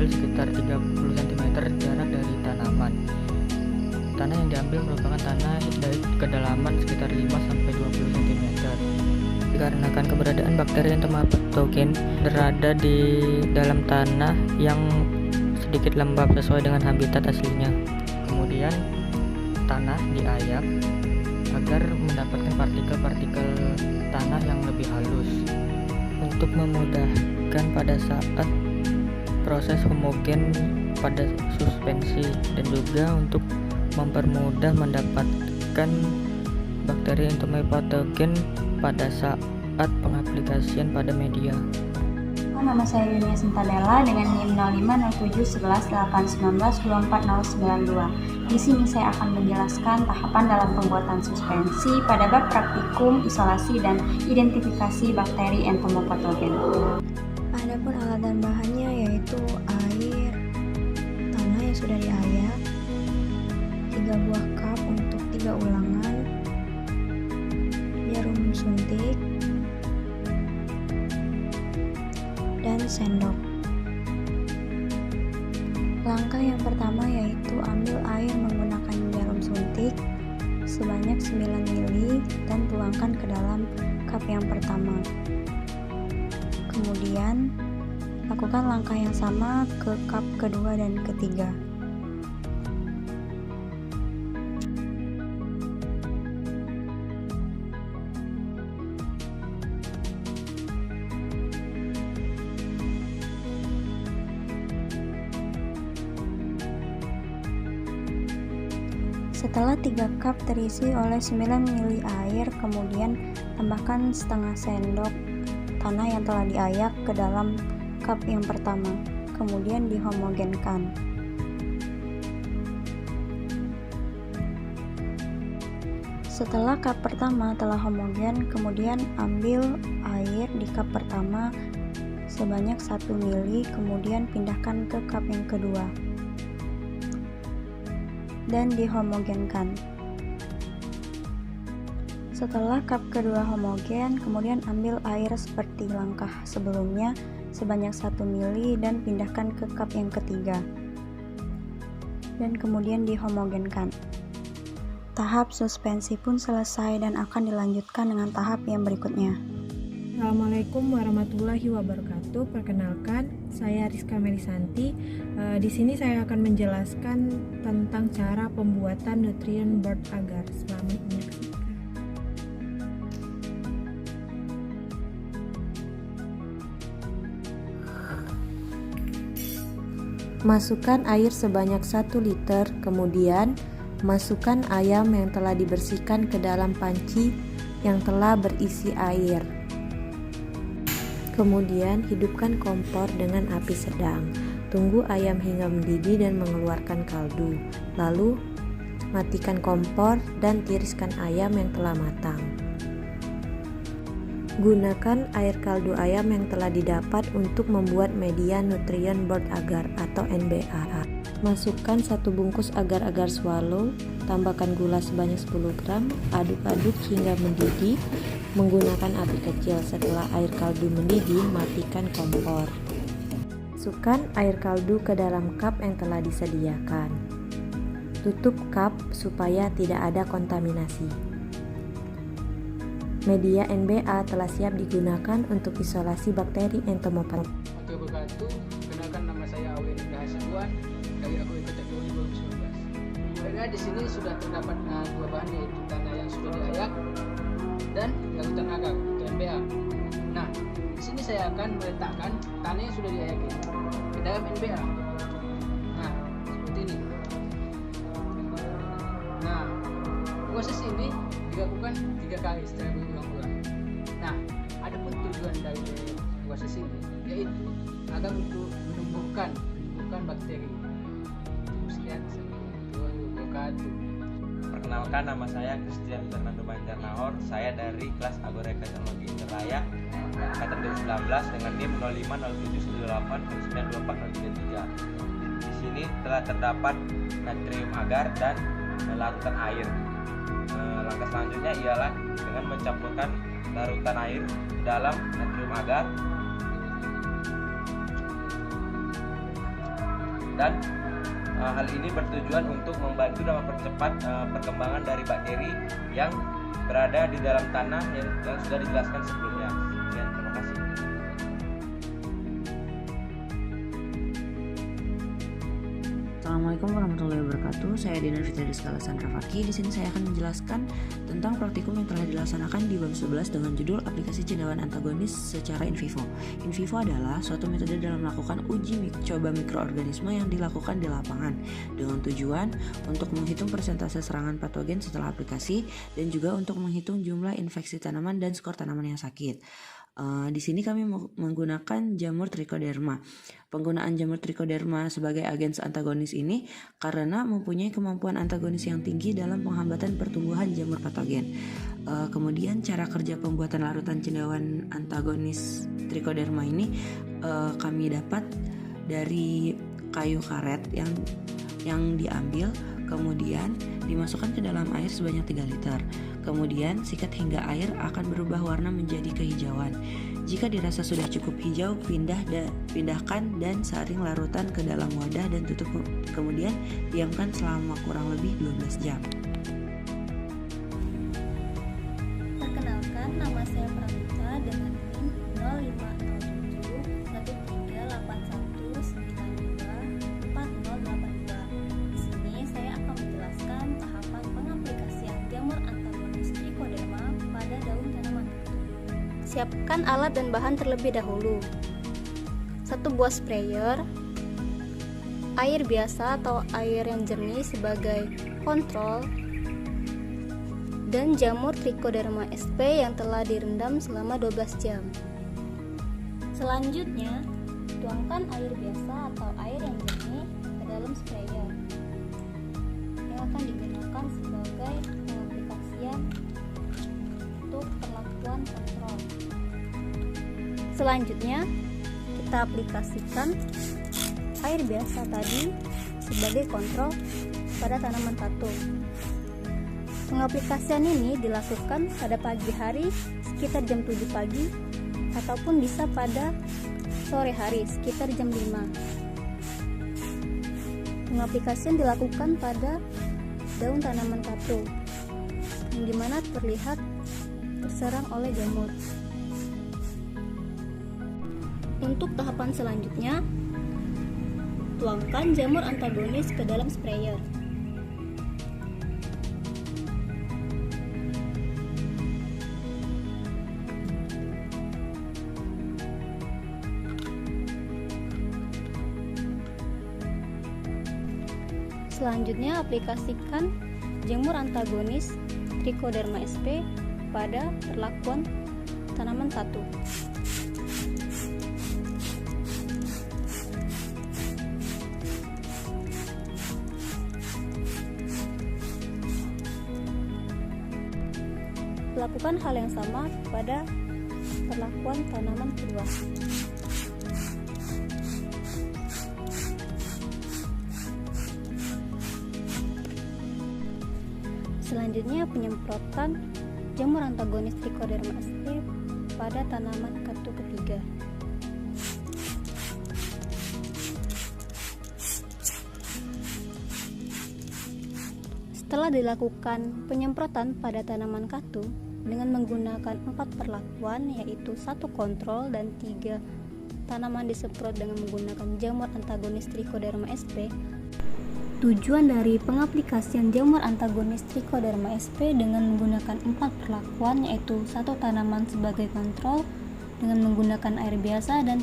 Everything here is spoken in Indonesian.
diambil sekitar 30 cm jarak dari tanaman. Tanah yang diambil merupakan tanah dari kedalaman sekitar 5-20 cm. Dikarenakan keberadaan bakteri entomopatogen berada di dalam tanah yang sedikit lembab sesuai dengan habitat aslinya. Kemudian tanah diayak agar mendapatkan partikel-partikel tanah yang lebih halus untuk memudahkan pada saat proses homogen pada suspensi dan juga untuk mempermudah mendapatkan bakteri entomopatogen pada saat pengaplikasian pada media. Nama saya Yunia Sintadela dengan NIM 050711881992. Di sini saya akan menjelaskan tahapan dalam pembuatan suspensi pada bab praktikum, isolasi, dan identifikasi bakteri entomopatogen. Adapun alat dan bahannya yaitu air, tanah yang sudah diayak, 3 buah cup untuk 3 ulangan, jarum suntik, dan sendok. Langkah yang pertama yaitu ambil air menggunakan jarum suntik sebanyak 9 ml dan tuangkan ke dalam cup yang pertama. Kemudian lakukan langkah yang sama ke cup kedua dan ketiga. Setelah 3 cup terisi oleh 9 ml air, kemudian tambahkan setengah sendok tanah yang telah diayak ke dalam cup yang pertama, kemudian dihomogenkan. Setelah cup pertama telah homogen, kemudian ambil air di cup pertama sebanyak 1 ml, kemudian pindahkan ke cup yang kedua dan dihomogenkan. Setelah cup kedua homogen, kemudian ambil air seperti langkah sebelumnya sebanyak 1 ml dan pindahkan ke cup yang ketiga dan kemudian dihomogenkan. Tahap suspensi pun selesai dan akan dilanjutkan dengan tahap yang berikutnya. Assalamualaikum warahmatullahi wabarakatuh. Perkenalkan, saya Rizka Melisanti. Di sini saya akan menjelaskan tentang cara pembuatan nutrient board agar. Selamat menyaksikan. Masukkan air sebanyak 1 liter, kemudian masukkan ayam yang telah dibersihkan ke dalam panci yang telah berisi air. Kemudian hidupkan kompor dengan api sedang. Tunggu ayam hingga mendidih dan mengeluarkan kaldu. Lalu matikan kompor dan tiriskan ayam yang telah matang. Gunakan air kaldu ayam yang telah didapat untuk membuat media nutrient board agar atau NBA. Masukkan 1 bungkus agar-agar swallow, tambahkan gula sebanyak 10 gram, aduk-aduk hingga mendidih menggunakan api kecil. Setelah air kaldu mendidih, matikan kompor. Masukkan air kaldu ke dalam cup yang telah disediakan. Tutup cup supaya tidak ada kontaminasi. Media NBA telah siap digunakan untuk isolasi bakteri entomopatogen. Untuk berkatu, kenalkan nama saya Awen Rahasiduan dari Agro Ekoteknologi 2019. Sebenarnya di sini sudah terdapat 2 bahan, yaitu tanah yang sudah diayak dan larutan agar atau NBA. Nah, di sini saya akan meletakkan tanah yang sudah diayak ini ke dalam NBA. Nah, seperti ini. Nah, proses ini dilakukan 3 kali secara berulang-ulang. Nah, ada pun tujuan dari proses ini yaitu agar untuk menumbuhkan bakteri. Sekian, assalamualaikum wabarakatuh. Perkenalkan, nama saya Christian Fernando Banjarnahor. Saya dari kelas Agoreka Teknologi Interlaya angkatan 2019 dengan NIM 050718924033. Di sini telah terdapat natrium agar dan larutan air. Langkah selanjutnya ialah dengan mencampurkan larutan air dalam natrium agar dan hal ini bertujuan untuk membantu dan mempercepat perkembangan dari bakteri yang berada di dalam tanah yang sudah dijelaskan sebelumnya. Ya, terima kasih. Assalamualaikum warahmatullahi wabarakatuh. Saya Dinar Fitri Sandra Fakih. Di sini saya akan menjelaskan tentang praktikum yang telah dilaksanakan di BEM 11 dengan judul aplikasi cendawan antagonis secara in vivo. In vivo adalah suatu metode dalam melakukan uji coba mikroorganisme yang dilakukan di lapangan dengan tujuan untuk menghitung persentase serangan patogen setelah aplikasi dan juga untuk menghitung jumlah infeksi tanaman dan skor tanaman yang sakit. Di sini kami menggunakan jamur trichoderma. Penggunaan jamur trichoderma sebagai agens antagonis ini karena mempunyai kemampuan antagonis yang tinggi dalam penghambatan pertumbuhan jamur patogen. Kemudian cara kerja pembuatan larutan cendawan antagonis trichoderma ini kami dapat dari kayu karet yang diambil, kemudian dimasukkan ke dalam air sebanyak 3 liter. Kemudian sikat hingga air akan berubah warna menjadi kehijauan. Jika dirasa sudah cukup hijau, pindahkan dan saring larutan ke dalam wadah dan tutup. Kemudian diamkan selama kurang lebih 12 jam. Perkenalkan, nama saya Pramita dengan NIM 0507-381924082. Di sini saya akan menjelaskan tahapan pengaplikasian jamur antagonis trichoderma pada daun tanaman. Siapkan alat dan bahan terlebih dahulu. 1 buah sprayer, air biasa atau air yang jernih sebagai kontrol, dan jamur trichoderma sp yang telah direndam selama 12 jam. Selanjutnya, tuangkan air biasa atau air yang jernih ke dalam sprayer yang akan digunakan sebagai pengaplikasian untuk perlakuan kontrol. Selanjutnya, kita aplikasikan air biasa tadi sebagai kontrol pada tanaman katu. Pengaplikasian ini dilakukan pada pagi hari sekitar jam 7 pagi ataupun bisa pada sore hari sekitar jam 5. Pengaplikasian dilakukan pada daun tanaman katu yang dimana terlihat terserang oleh jamur. Untuk tahapan selanjutnya, tuangkan jamur antagonis ke dalam sprayer. Selanjutnya, aplikasikan jamur antagonis trichoderma sp pada perlakuan tanaman katu. Lakukan hal yang sama pada perlakuan tanaman kedua. Selanjutnya, penyemprotan jamur antagonis trichoderma sp pada tanaman katu ketiga. Setelah dilakukan penyemprotan pada tanaman katu dengan menggunakan 4 perlakuan, yaitu 1 kontrol dan 3 tanaman disemprot dengan menggunakan jamur antagonis trichoderma sp. Tujuan dari pengaplikasian jamur antagonis trichoderma sp dengan menggunakan 4 perlakuan, yaitu 1 tanaman sebagai kontrol dengan menggunakan air biasa dan